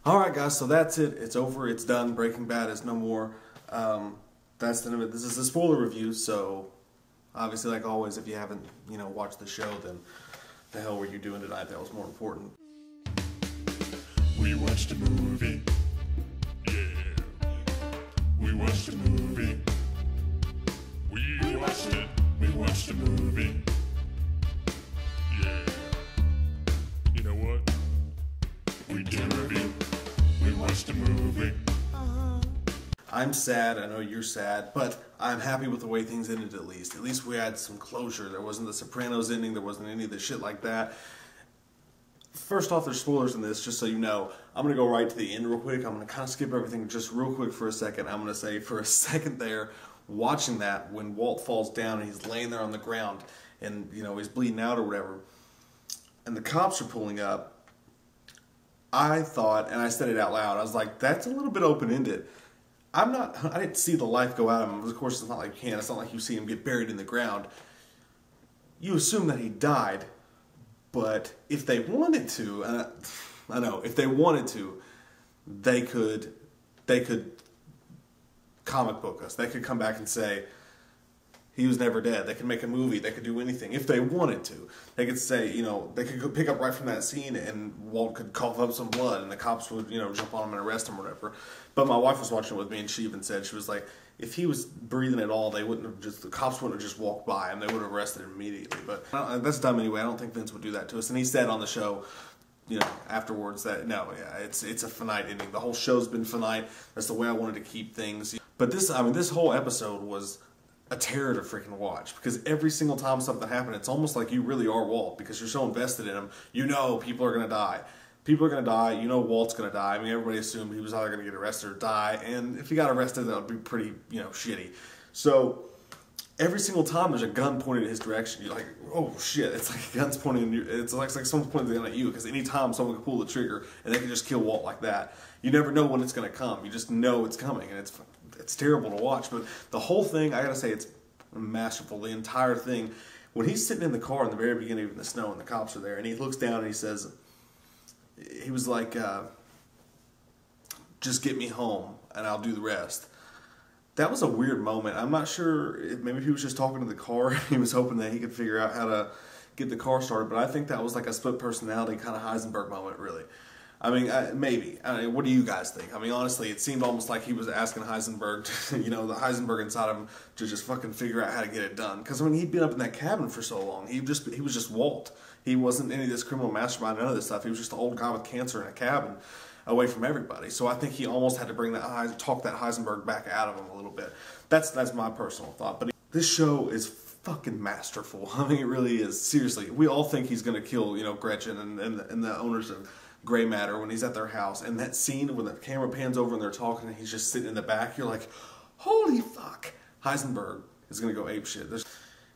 Alright guys, so that's it. It's over. It's done. Breaking Bad is no more. That's the end of it. This is a spoiler review, so obviously, like always, if you haven't, watched the show, then the hell were you doing tonight? That was more important. We watched a movie. Yeah. We watched a movie. We watched it. We watched a movie. Yeah. You know what? We did a review. We watched a movie. I'm sad, I know you're sad, but I'm happy with the way things ended at least. At least we had some closure. There wasn't the Sopranos ending, there wasn't any of the shit like that. First off, there's spoilers in this, just so you know. I'm going to go right to the end real quick. I'm going to kind of skip everything just real quick for a second. I'm going to say for a second there, watching that, when Walt falls down and he's laying there on the ground and, he's bleeding out or whatever, and the cops are pulling up, I thought, and I said it out loud, I was like, that's a little bit open-ended. I didn't see the life go out of him. Of course, it's not like you can. It's not like you see him get buried in the ground. You assume that he died, but if they wanted to, I know, if they wanted to, they could comic book us. They could come back and say, he was never dead. They could make a movie. They could do anything if they wanted to. They could say, they could go pick up right from that scene and Walt could cough up some blood and the cops would, jump on him and arrest him or whatever. But my wife was watching it with me and she even said, she was like, if he was breathing at all, the cops wouldn't have just walked by him. They would have arrested him immediately. But that's dumb anyway. I don't think Vince would do that to us. And he said on the show, afterwards that, no, yeah, it's a finite ending. The whole show's been finite. That's the way I wanted to keep things. But this whole episode was a terror to freaking watch, because every single time something happened, it's almost like you really are Walt, because you're so invested in him. People are going to die. People are going to die. Walt's going to die. I mean, everybody assumed he was either going to get arrested or die, and if he got arrested, that would be pretty, shitty. So every single time there's a gun pointed in his direction, you're like, oh shit, it's like a gun's pointing in you. It's like someone's pointing the gun at you, because anytime someone can pull the trigger and they can just kill Walt like that, you never know when it's going to come. You just know it's coming, and it's terrible to watch. But the whole thing, I gotta say, it's masterful. The entire thing, when he's sitting in the car in the very beginning in the snow and the cops are there, and he looks down and he says, he was like, just get me home and I'll do the rest. That was a weird moment. I'm not sure, maybe he was just talking to the car. He was hoping that he could figure out how to get the car started, but I think that was like a split personality kind of Heisenberg moment, really. I mean, maybe. What do you guys think? I mean, honestly, it seemed almost like he was asking Heisenberg, the Heisenberg inside of him, to just fucking figure out how to get it done. Because, I mean, he'd been up in that cabin for so long. He was just Walt. He wasn't any of this criminal mastermind, none of this stuff. He was just an old guy with cancer in a cabin away from everybody. So I think he almost had to talk that Heisenberg back out of him a little bit. That's my personal thought. But this show is fucking masterful. I mean, it really is. Seriously, we all think he's going to kill, Gretchen and the owners of Gray Matter when he's at their house, and that scene when the camera pans over and they're talking and he's just sitting in the back, you're like, holy fuck, Heisenberg is gonna go apeshit.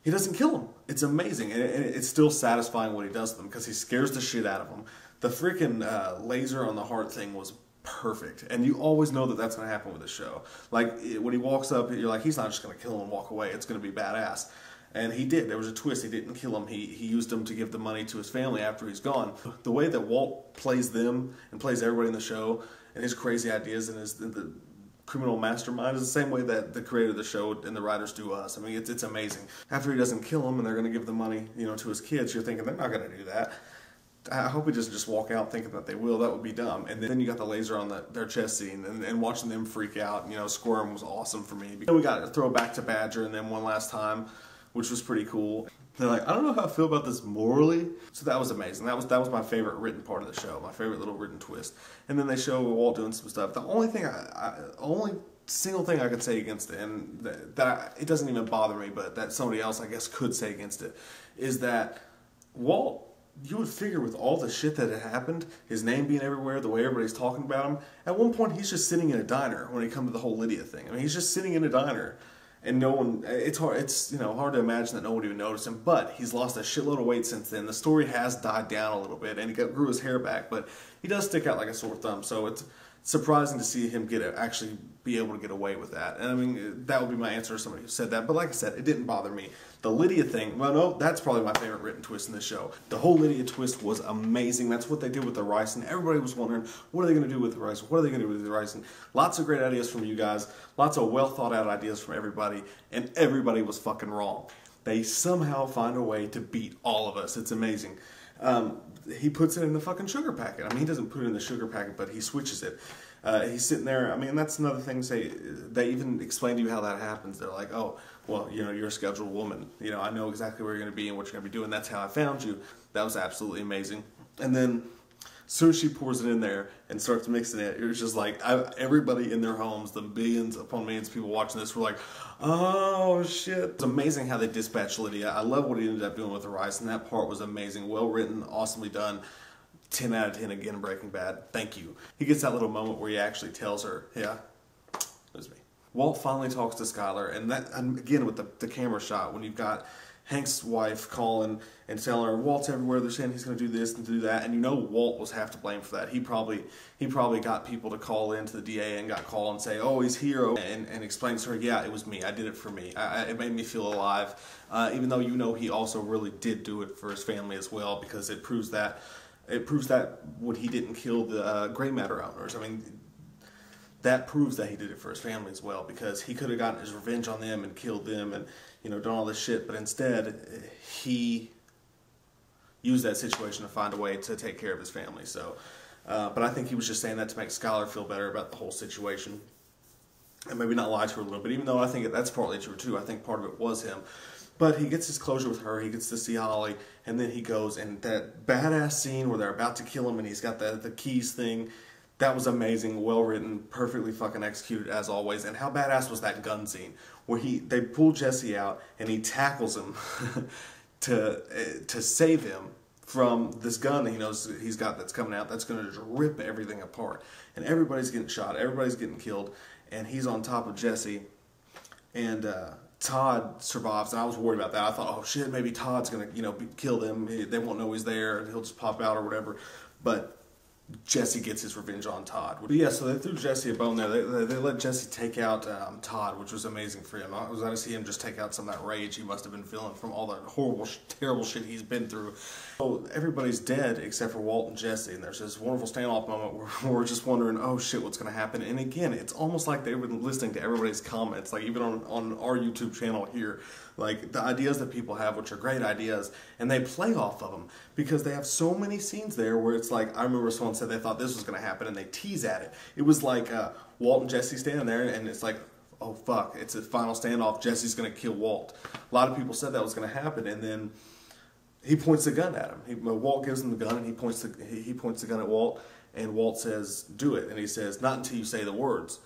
He doesn't kill him. It's amazing, and it's still satisfying what he does to them, because he scares the shit out of them. The freaking laser on the heart thing was perfect, and you always know that that's gonna happen with the show. Like when he walks up, you're like, he's not just gonna kill him and walk away. It's gonna be badass. And he did. There was a twist. He didn't kill him. He used him to give the money to his family after he's gone. The way that Walt plays them and plays everybody in the show, and his crazy ideas and the criminal mastermind, is the same way that the creator of the show and the writers do us. I mean, it's amazing. After he doesn't kill him and they're going to give the money, to his kids, you're thinking they're not going to do that. I hope he doesn't just walk out thinking that they will. That would be dumb. And then you got the laser on their chest scene, and watching them freak out, squirm was awesome for me. Then we got to throw it back to Badger and then one last time, which was pretty cool. They're like, I don't know how I feel about this morally. So that was amazing. That was my favorite written part of the show, my favorite little written twist. And then they show Walt doing some stuff. The only thing only single thing I could say against it, and it doesn't even bother me, but that somebody else I guess could say against it, is that Walt, you would figure with all the shit that had happened, his name being everywhere, the way everybody's talking about him, at one point he's just sitting in a diner when it comes to the whole Lydia thing. I mean, he's just sitting in a diner. And no one, it's hard to imagine that no one would even notice him, but he's lost a shitload of weight since then. The story has died down a little bit, and he grew his hair back, but he does stick out like a sore thumb. So it's surprising to see him actually be able to get away with that. And I mean, that would be my answer to somebody who said that. But like I said, it didn't bother me. The Lydia thing, well, no, that's probably my favorite written twist in this show. The whole Lydia twist was amazing. That's what they did with the rice, and everybody was wondering, what are they going to do with the rice? What are they going to do with the rice? And lots of great ideas from you guys. Lots of well thought out ideas from everybody, and everybody was fucking wrong. They somehow find a way to beat all of us. It's amazing. He puts it in the fucking sugar packet. I mean, he doesn't put it in the sugar packet, but he switches it. He's sitting there. I mean, that's another thing. They even explain to you how that happens. They're like, oh, well, you know, you're a scheduled woman. You know, I know exactly where you're going to be and what you're going to be doing. That's how I found you. That was absolutely amazing. And then as soon as she pours it in there and starts mixing it, it was just like everybody in their homes, the millions upon millions of people watching this, were like, oh shit. It's amazing how they dispatched Lydia. I love what he ended up doing with the rice, and that part was amazing. Well written, awesomely done. 10 out of 10 again, Breaking Bad. Thank you. He gets that little moment where he actually tells her, yeah, it was me. Walt finally talks to Skyler, and that, again, with the camera shot, when you've got Hank's wife calling and telling her, Walt's everywhere, they're saying he's going to do this and do that, and you know Walt was half to blame for that. He probably got people to call into the DA and got called and say, oh, he's here, and explain to her, yeah, it was me, I did it for me, it made me feel alive, even though you know he also really did do it for his family as well, because it proves that when he didn't kill the gray matter owners, I mean, that proves that he did it for his family as well, because he could have gotten his revenge on them and killed them and, you know, done all this shit, but instead he used that situation to find a way to take care of his family. So, but I think he was just saying that to make Skylar feel better about the whole situation and maybe not lie to her a little bit, even though I think that's partly true too. I think part of it was him. But he gets his closure with her, he gets to see Holly, and then he goes, and that badass scene where they're about to kill him and he's got the keys thing, that was amazing, well written, perfectly fucking executed as always. And how badass was that gun scene where they pull Jesse out and he tackles him to save him from this gun that he knows he's got that's coming out that's going to just rip everything apart. And everybody's getting shot, everybody's getting killed, and he's on top of Jesse, and Todd survives, and I was worried about that. I thought, oh shit, maybe Todd's gonna, you know, kill them. They won't know he's there, and he'll just pop out or whatever. But Jesse gets his revenge on Todd. But yeah, so they threw Jesse a bone there. They let Jesse take out Todd, which was amazing for him. I was glad to see him just take out some of that rage he must have been feeling from all the horrible, terrible shit he's been through. So everybody's dead except for Walt and Jesse, and there's this wonderful standoff moment where we're just wondering, oh shit, what's going to happen? And again, it's almost like they were listening to everybody's comments, like even on our YouTube channel here, like the ideas that people have, which are great ideas, and they play off of them because they have so many scenes there where it's like, I remember someone said they thought this was going to happen and they tease at it. It was like Walt and Jesse standing there and it's like, oh fuck, it's a final standoff, Jesse's going to kill Walt. A lot of people said that was going to happen, and then he points the gun at him. Walt gives him the gun and he points the gun at Walt, and Walt says, do it, and he says, not until you say the words.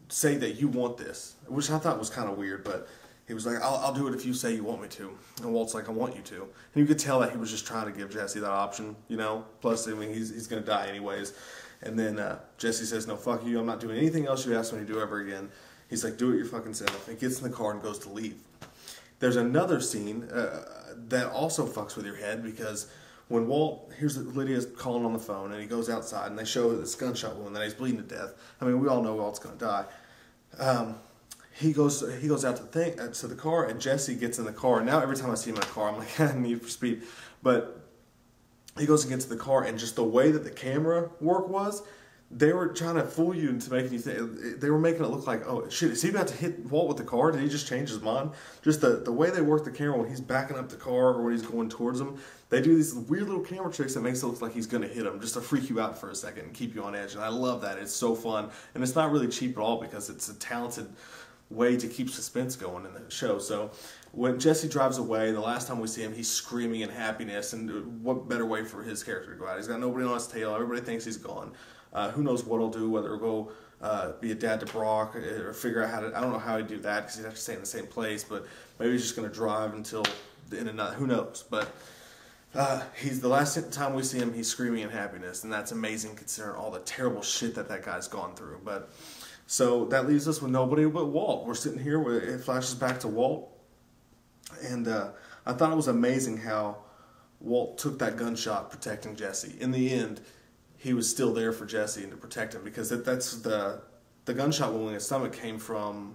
Say that you want this, which I thought was kind of weird, but he was like, I'll do it if you say you want me to. And Walt's like, I want you to. And you could tell that he was just trying to give Jesse that option, you know? Plus, I mean, he's going to die anyways. And then Jesse says, no, fuck you, I'm not doing anything else you asked me to do ever again. He's like, do it your fucking self. He gets in the car and goes to leave. There's another scene that also fucks with your head, because when Walt hears that Lydia's calling on the phone and he goes outside and they show this gunshot wound that he's bleeding to death. I mean, we all know Walt's going to die. He goes out to the car, and Jesse gets in the car. And now every time I see him in a car, I'm like, I need for speed. But he goes and gets in the car, and just the way that the camera work was, they were trying to fool you into making you think. They were making it look like, oh shit, is he about to hit Walt with the car? Did he just change his mind? Just the way they work the camera when he's backing up the car or when he's going towards him. They do these weird little camera tricks that makes it look like he's going to hit him, just to freak you out for a second and keep you on edge. And I love that. It's so fun. And it's not really cheap at all, because it's a talented way to keep suspense going in the show. So when Jesse drives away, the last time we see him, he's screaming in happiness. And what better way for his character to go out? He's got nobody on his tail. Everybody thinks he's gone. Who knows what he'll do, whether he'll go be a dad to Brock or figure out how to, I don't know how he'd do that because he'd have to stay in the same place, but maybe he's just going to drive until the end of the night. Who knows? But he's the last time we see him, he's screaming in happiness, and that's amazing considering all the terrible shit that guy's gone through. But so that leaves us with nobody but Walt. We're sitting here where it flashes back to Walt, and I thought it was amazing how Walt took that gunshot protecting Jesse. In the end, he was still there for Jesse and to protect him, because that's the gunshot wound in his stomach came from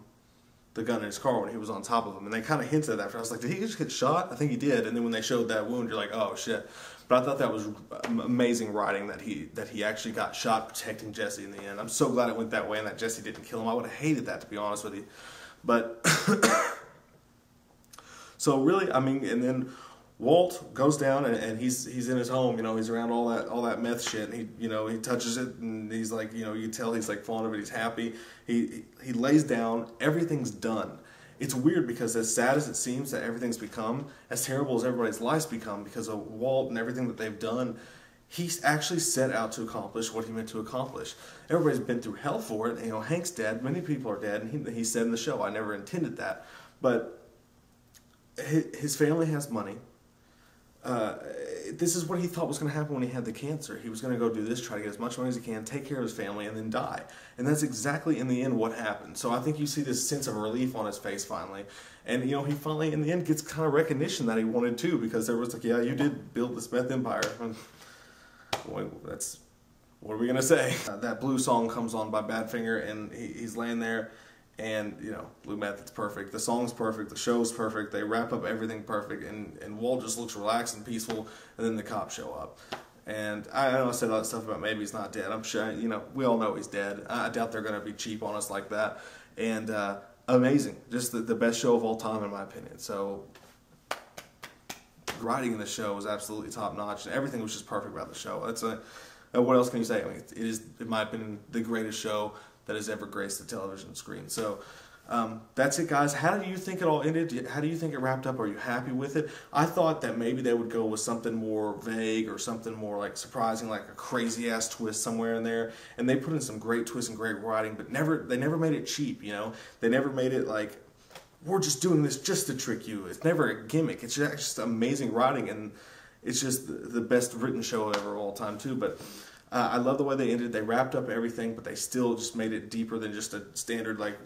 the gun in his car when he was on top of him. And they kind of hinted at that. I was like, did he just get shot? I think he did. And then when they showed that wound, you're like, oh shit. But I thought that was amazing writing that he actually got shot protecting Jesse in the end. I'm so glad it went that way and that Jesse didn't kill him. I would have hated that, to be honest with you. But so really, I mean, and then Walt goes down and he's in his home, you know, he's around all that meth shit, and he, you know, he touches it and he's like, you know, you can tell he's like fond of it, he's happy. He lays down, everything's done. It's weird because as sad as it seems that everything's become, as terrible as everybody's life's become because of Walt and everything that they've done, he's actually set out to accomplish what he meant to accomplish. Everybody's been through hell for it. You know, Hank's dead, many people are dead, and he said in the show, I never intended that. But his family has money. This is what he thought was going to happen when he had the cancer. He was going to go do this, try to get as much money as he can, take care of his family, and then die. And that's exactly, in the end, what happened. So I think you see this sense of relief on his face finally. And, you know, he finally, in the end, gets kind of recognition that he wanted to, because there was like, yeah, you did build this meth empire. Boy, that's, what are we going to say? That blue song comes on by Badfinger, and he's laying there. And, you know, Blue Meth, it's perfect. The song's perfect. The show's perfect. They wrap up everything perfect. And Walt just looks relaxed and peaceful. And then the cops show up. And I know I said all that stuff about maybe he's not dead. I'm sure, you know, we all know he's dead. I doubt they're going to be cheap on us like that. And amazing. Just the best show of all time, in my opinion. So, writing in the show was absolutely top notch. And everything was just perfect about the show. What else can you say? I mean, it is, in my opinion, the greatest show that has ever graced the television screen. So that's it, guys. How do you think it all ended? How do you think it wrapped up? Are you happy with it? I thought that maybe they would go with something more vague or something more like surprising, like a crazy ass twist somewhere in there. And they put in some great twists and great writing, but they never made it cheap. You know, they never made it like, we're just doing this just to trick you. It's never a gimmick. It's just amazing writing, and it's just the best written show ever of all time too. But I love the way they ended. They wrapped up everything, but they still just made it deeper than just a standard, like,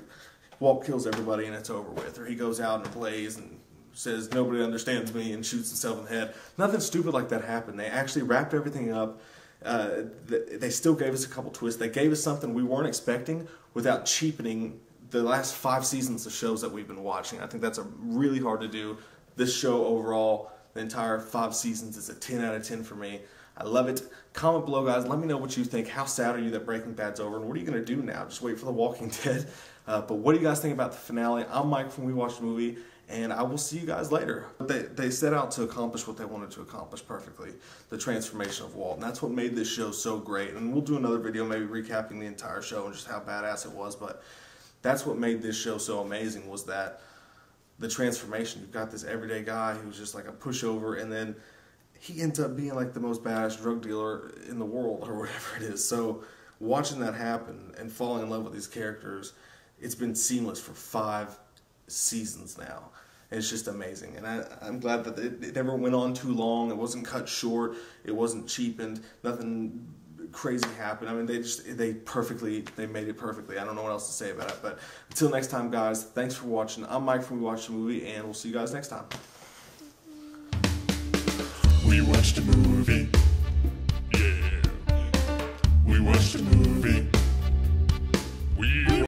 Walt kills everybody and it's over with. Or he goes out in a blaze and says, nobody understands me, and shoots himself in the head. Nothing stupid like that happened. They actually wrapped everything up. They still gave us a couple twists. They gave us something we weren't expecting without cheapening the last 5 seasons of shows that we've been watching. I think that's really hard to do. This show overall, the entire 5 seasons, is a 10 out of 10 for me. I love it. Comment below, guys. Let me know what you think. How sad are you that Breaking Bad's over? And what are you going to do now? Just wait for The Walking Dead. But what do you guys think about the finale? I'm Mike from We Watched the Movie, and I will see you guys later. They set out to accomplish what they wanted to accomplish perfectly. The transformation of Walt. And that's what made this show so great. And we'll do another video maybe recapping the entire show and just how badass it was. But that's what made this show so amazing, was that the transformation. You've got this everyday guy who's just like a pushover, and then he ends up being like the most badass drug dealer in the world, or whatever it is. So watching that happen and falling in love with these characters, it's been seamless for 5 seasons now. And it's just amazing. And I'm glad that it never went on too long. It wasn't cut short. It wasn't cheapened. Nothing crazy happened. I mean, they made it perfectly. I don't know what else to say about it. But until next time, guys, thanks for watching. I'm Mike from We Watched the Movie, and we'll see you guys next time. We watched a movie. Yeah. We watched a movie. We